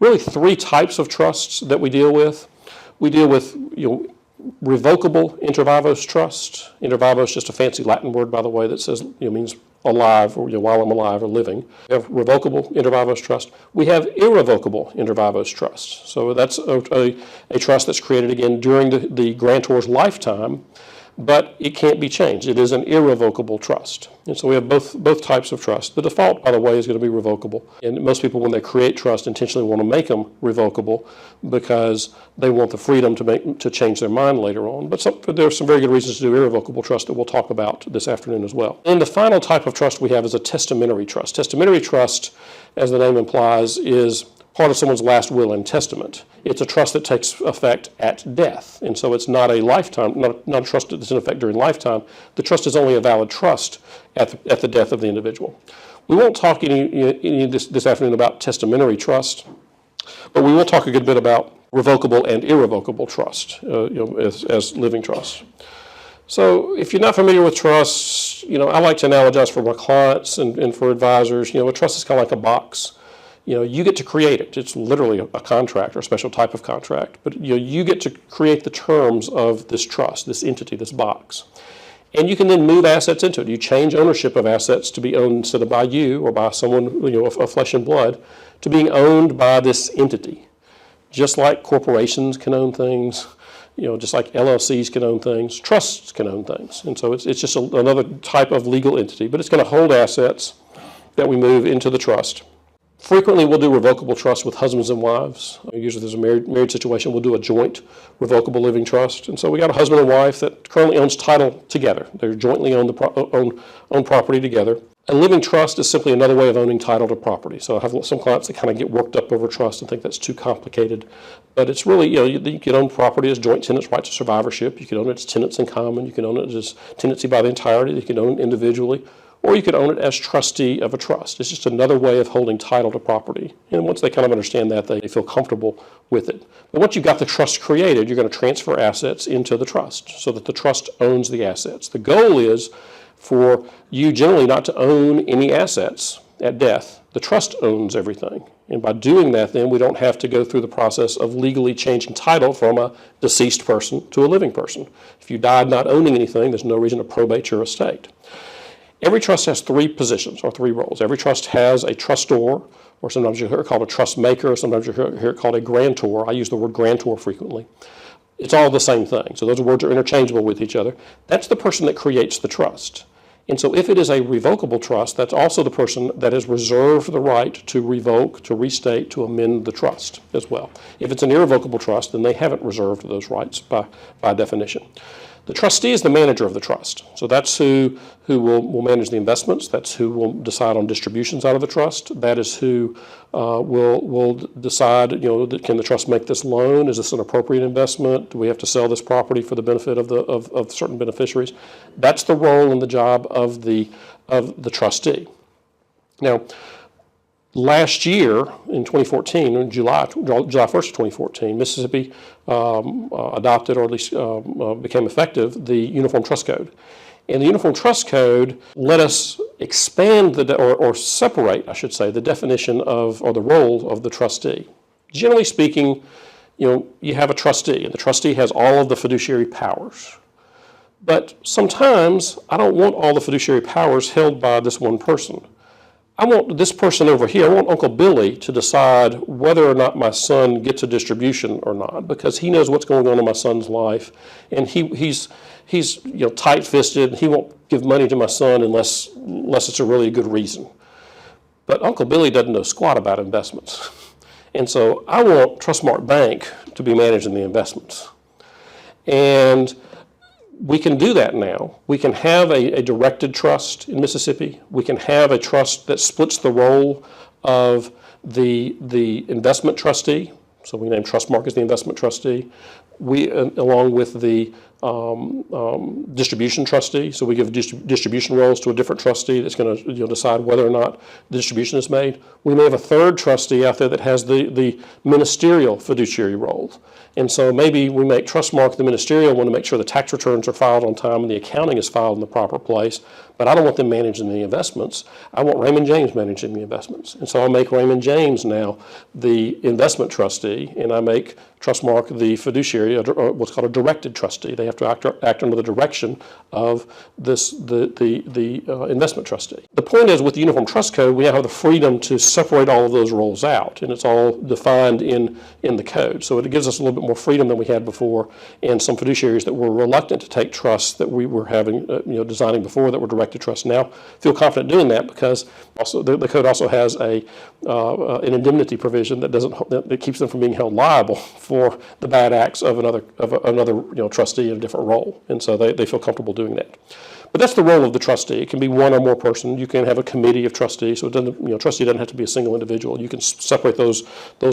really three types of trusts that we deal with. We deal with revocable inter vivos trust. Inter vivos is just a fancy Latin word, by the way, that says means alive, or while I'm alive or living. We have revocable inter vivos trust. We have irrevocable inter vivos trust. So that's a trust that's created again during the grantor's lifetime, but it can't be changed. It is an irrevocable trust. And so we have both types of trust. The default, by the way, is going to be revocable. And most people, when they create trust, intentionally want to make them revocable because they want the freedom to change their mind later on. But there are some very good reasons to do irrevocable trust that we'll talk about this afternoon as well. And the final type of trust we have is a testamentary trust. Testamentary trust, as the name implies, is part of someone's last will and testament. It's a trust that takes effect at death. And so it's not a lifetime, not a trust that's in effect during lifetime. The trust is only a valid trust at the death of the individual. We won't talk any this afternoon about testamentary trust, but we will talk a good bit about revocable and irrevocable trust, as living trusts. So if you're not familiar with trusts, I like to analogize for my clients and for advisors. A trust is kind of like a box. You get to create it. It's literally a contract or a special type of contract. But you get to create the terms of this trust, this entity, this box. And you can then move assets into it. You change ownership of assets to be owned instead of by you or by someone of flesh and blood to being owned by this entity. Just like corporations can own things, just like LLCs can own things, trusts can own things. And so it's just another type of legal entity, but it's going to hold assets that we move into the trust. Frequently, we'll do revocable trusts with husbands and wives. Usually, there's a married situation, we'll do a joint revocable living trust. And so we got a husband and wife that currently owns title together. They're jointly own property together. A living trust is simply another way of owning title to property. So I have some clients that kind of get worked up over trust and think that's too complicated. But it's really, you can own property as joint tenants' rights to survivorship. You can own it as tenants in common. You can own it as tenancy by the entirety. You can own it individually. Or you could own it as trustee of a trust. It's just another way of holding title to property. And once they kind of understand that, they feel comfortable with it. But once you've got the trust created, you're going to transfer assets into the trust so that the trust owns the assets. The goal is for you generally not to own any assets at death. The trust owns everything. And by doing that, then we don't have to go through the process of legally changing title from a deceased person to a living person. If you died not owning anything, there's no reason to probate your estate. Every trust has three positions or three roles. Every trust has a trustor, or sometimes you hear it called a trust maker, or sometimes you hear it called a grantor. I use the word grantor frequently. It's all the same thing. So those words are interchangeable with each other. That's the person that creates the trust. And so if it is a revocable trust, that's also the person that has reserved the right to revoke, to restate, to amend the trust as well. If it's an irrevocable trust, then they haven't reserved those rights by definition. The trustee is the manager of the trust. So that's who will manage the investments. That's who will decide on distributions out of the trust. That is who will decide, can the trust make this loan? Is this an appropriate investment? Do we have to sell this property for the benefit of certain beneficiaries? That's the role and the job of the trustee. Now, last year, in 2014, in July 1st of 2014, Mississippi adopted, or at least became effective, the Uniform Trust Code. And the Uniform Trust Code let us expand or separate, I should say, the definition of, or the role of the trustee. Generally speaking, you have a trustee, and the trustee has all of the fiduciary powers. But sometimes I don't want all the fiduciary powers held by this one person. I want this person over here, I want Uncle Billy to decide whether or not my son gets a distribution or not, because he knows what's going on in my son's life, and he's tight-fisted. He won't give money to my son unless it's a really good reason. But Uncle Billy doesn't know squat about investments. And so I want Trustmark Bank to be managing the investments. And we can do that now. We can have a directed trust in Mississippi. We can have a trust that splits the role of the investment trustee. So we name Trustmark as the investment trustee. Along with the distribution trustee. So we give distribution roles to a different trustee that's going to decide whether or not the distribution is made. We may have a third trustee out there that has the ministerial fiduciary roles. And so maybe we make Trustmark the ministerial one to make sure the tax returns are filed on time and the accounting is filed in the proper place, but I don't want them managing the investments. I want Raymond James managing the investments. And so I'll make Raymond James now the investment trustee, and I make Trustmark the fiduciary, or what's called a directed trustee. They have to act under the direction of the investment trustee. The point is, with the Uniform Trust Code, we now have the freedom to separate all of those roles out, and it's all defined in the code. So it gives us a little bit more freedom than we had before, and some fiduciaries that were reluctant to take trusts that we were having, designing before, that were directed trusts now feel confident doing that, because also the code also has an indemnity provision that keeps them from being held liable for the bad acts of another trustee in a different role, and so they feel comfortable doing that. But that's the role of the trustee. It can be one or more person. You can have a committee of trustees, so it doesn't, trustee doesn't have to be a single individual. You can separate those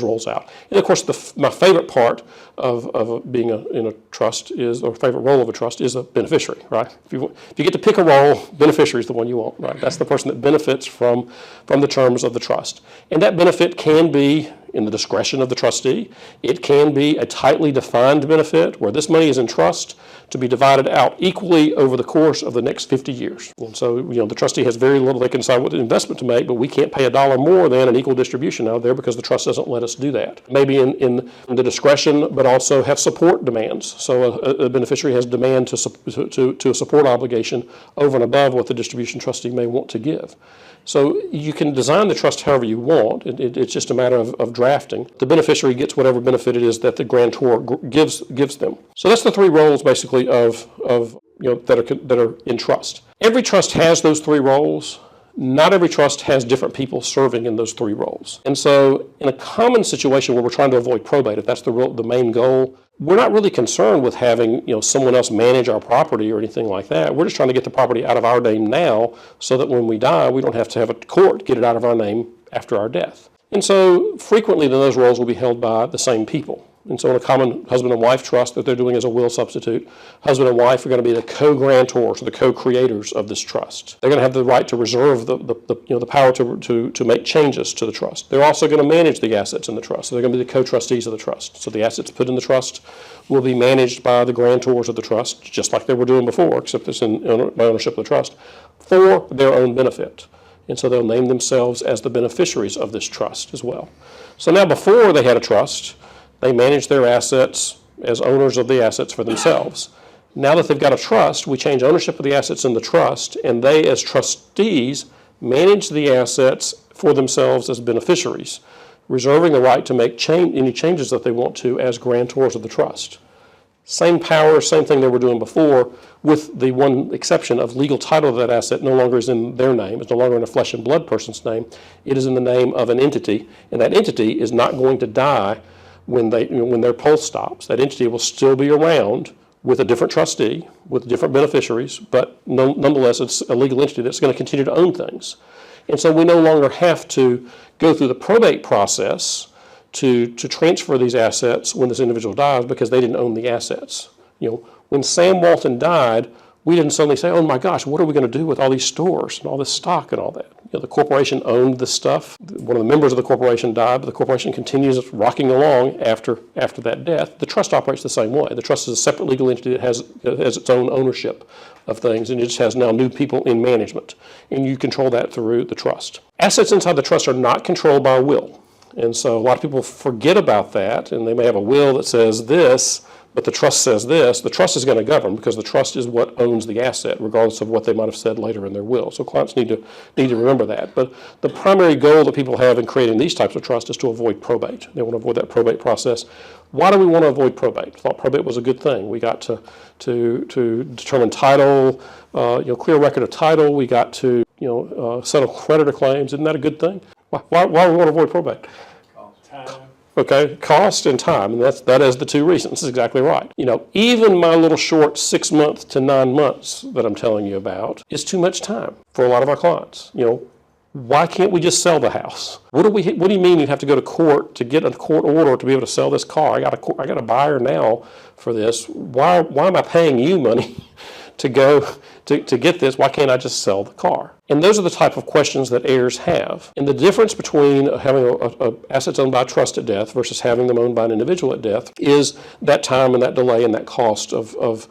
roles out. And of course, my favorite part of being in a trust or favorite role of a trust is a beneficiary, right? If you get to pick a role, beneficiary is the one you want, right? That's the person that benefits from the terms of the trust. And that benefit can be in the discretion of the trustee. It can be a tightly defined benefit where this money is in trust to be divided out equally over the course of the next 50 years. And so, the trustee has very little. They can decide what investment to make, but we can't pay $1 more than an equal distribution out there because the trust doesn't let us do that. Maybe in the discretion, but also have support demands. So a beneficiary has demand to a support obligation over and above what the distribution trustee may want to give. So you can design the trust however you want. It's just a matter of drafting. The beneficiary gets whatever benefit it is that the grantor gives them. So that's the three roles basically of that are in trust. Every trust has those three roles. Not every trust has different people serving in those three roles. And so in a common situation where we're trying to avoid probate, if that's the main goal, we're not really concerned with having someone else manage our property or anything like that. We're just trying to get the property out of our name now so that when we die, we don't have to have a court get it out of our name after our death. And so frequently those roles will be held by the same people. And so in a common husband and wife trust that they're doing as a will substitute, husband and wife are going to be the co-grantors or the co-creators of this trust. They're going to have the right to reserve the power to make changes to the trust. They're also going to manage the assets in the trust. So they're going to be the co-trustees of the trust. So the assets put in the trust will be managed by the grantors of the trust, just like they were doing before, except it's by ownership of the trust, for their own benefit. And so they'll name themselves as the beneficiaries of this trust as well. So now before they had a trust, they manage their assets as owners of the assets for themselves. Now that they've got a trust, we change ownership of the assets in the trust, and they, as trustees, manage the assets for themselves as beneficiaries, reserving the right to make any changes that they want to as grantors of the trust. Same power, same thing they were doing before, with the one exception of legal title of that asset no longer is in their name. It's no longer in a flesh and blood person's name. It is in the name of an entity, and that entity is not going to die when their pulse stops. That entity will still be around with a different trustee, with different beneficiaries, but nonetheless it's a legal entity that's going to continue to own things. And so we no longer have to go through the probate process to transfer these assets when this individual dies because they didn't own the assets. When Sam Walton died, we didn't suddenly say, oh my gosh, what are we going to do with all these stores and all this stock and all that? The corporation owned this stuff. One of the members of the corporation died, but the corporation continues rocking along after that death. The trust operates the same way. The trust is a separate legal entity that has its own ownership of things, and it just has now new people in management, and you control that through the trust. Assets inside the trust are not controlled by a will, and so a lot of people forget about that, and they may have a will that says this, but the trust says this. The trust is going to govern because the trust is what owns the asset, regardless of what they might have said later in their will. So clients need to remember that. But the primary goal that people have in creating these types of trusts is to avoid probate. They want to avoid that probate process. Why do we want to avoid probate? I thought probate was a good thing. We got to determine title, clear record of title. We got to settle creditor claims. Isn't that a good thing? Why do we want to avoid probate? Time. Okay, cost and time, and that is the two reasons. That's exactly right. Even my little short 6 months to 9 months that I'm telling you about is too much time for a lot of our clients. Why can't we just sell the house? What do you mean you have to go to court to get a court order to be able to sell this car? I got a buyer now for this. Why am I paying you money to go to get this? Why can't I just sell the car? And those are the type of questions that heirs have. And the difference between having assets owned by a trust at death versus having them owned by an individual at death is that time and that delay and that cost of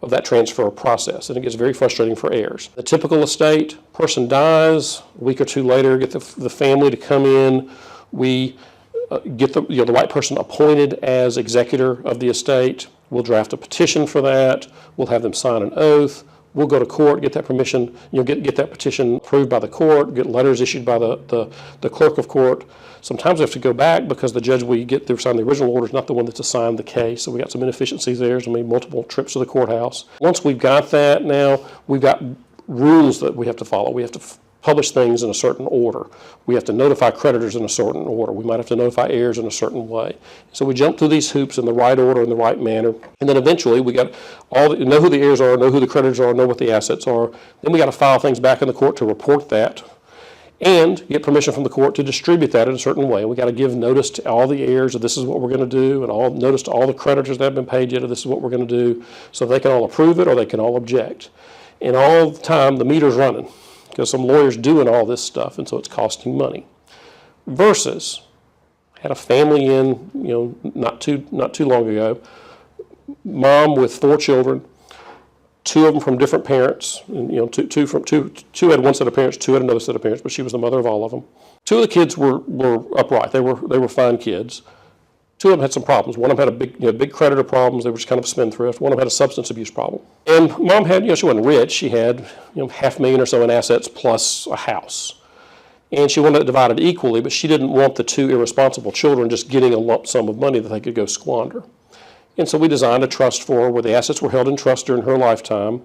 that transfer process, and it gets very frustrating for heirs. The typical estate, person dies, a week or two later, get the family to come in. We get the right person appointed as executor of the estate. We'll draft a petition for that. We'll have them sign an oath. We'll go to court, get that permission, get that petition approved by the court, get letters issued by the clerk of court. Sometimes we have to go back because the judge we get to sign the original order is not the one that's assigned the case, so we got some inefficiencies there. So maybe multiple trips to the courthouse. Once we've got that, now we've got rules that we have to follow. We have to publish things in a certain order. We have to notify creditors in a certain order. We might have to notify heirs in a certain way. So we jump through these hoops in the right order, in the right manner, and then eventually we got know who the heirs are, know who the creditors are, know what the assets are. Then we got to file things back in the court to report that, and get permission from the court to distribute that in a certain way. We got to give notice to all the heirs that this is what we're going to do, and notice to all the creditors that have been paid yet that this is what we're going to do, so they can all approve it or they can all object. And all the time the meter's running, because some lawyer's doing all this stuff, and so it's costing money. Versus, had a family in, not too long ago, mom with 4 children, 2 of them from different parents, and, two had one set of parents, 2 had another set of parents, but she was the mother of all of them. 2 of the kids were upright; they were fine kids. 2 of them had some problems. One of them had big creditor problems. They were just kind of a spendthrift. One of them had a substance abuse problem. And mom had, she wasn't rich. She had, $500,000 or so in assets plus a house. And she wanted it divided equally, but she didn't want the 2 irresponsible children just getting a lump sum of money that they could go squander. And so we designed a trust for her where the assets were held in trust during her lifetime,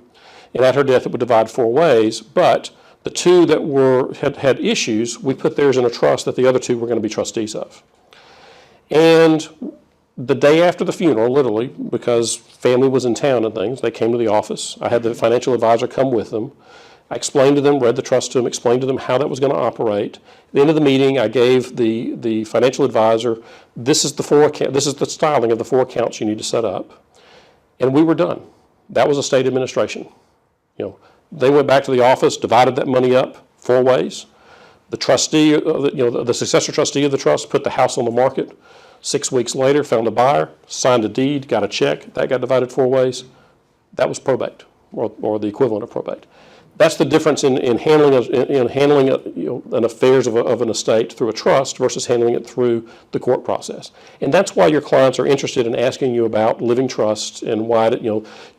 and at her death it would divide 4 ways. But the 2 that had issues, we put theirs in a trust that the other 2 were going to be trustees of. And the day after the funeral, literally, because family was in town and things, they came to the office. I had the financial advisor come with them. I explained to them, read the trust to them, explained to them how that was going to operate. At the end of the meeting, I gave the financial advisor, this is the styling of the 4 accounts you need to set up. And we were done. That was estate administration. They went back to the office, divided that money up 4 ways. The trustee, the successor trustee of the trust put the house on the market. 6 weeks later, found a buyer, signed a deed, got a check. That got divided 4 ways. That was probate, or the equivalent of probate. That's the difference in handling an affairs of an estate through a trust versus handling it through the court process. And that's why your clients are interested in asking you about living trusts and why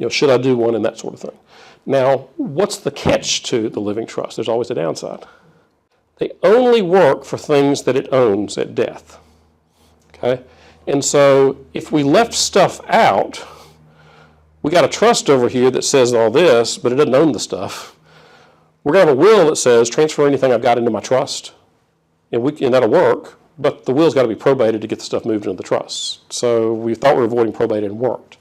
should I do one and that sort of thing. Now, what's the catch to the living trust? There's always a downside. They only work for things that it owns at death. Okay? And so if we left stuff out, we got a trust over here that says all this, but it doesn't own the stuff. We're going to have a will that says transfer anything I've got into my trust, and that'll work, but the will's got to be probated to get the stuff moved into the trust. So we thought we were avoiding probate and it worked.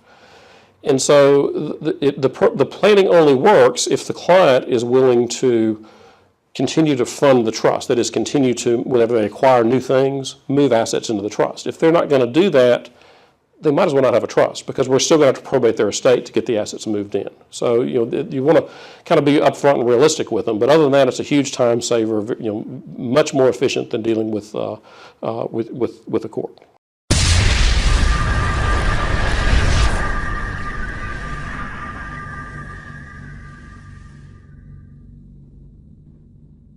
And so the planning only works if the client is willing to continue to fund the trust. That is, continue to, whenever they acquire new things, move assets into the trust. If they're not going to do that, they might as well not have a trust, because we're still going to have to probate their estate to get the assets moved in. So you want to kind of be upfront and realistic with them. But other than that, it's a huge time saver. Much more efficient than dealing with a court.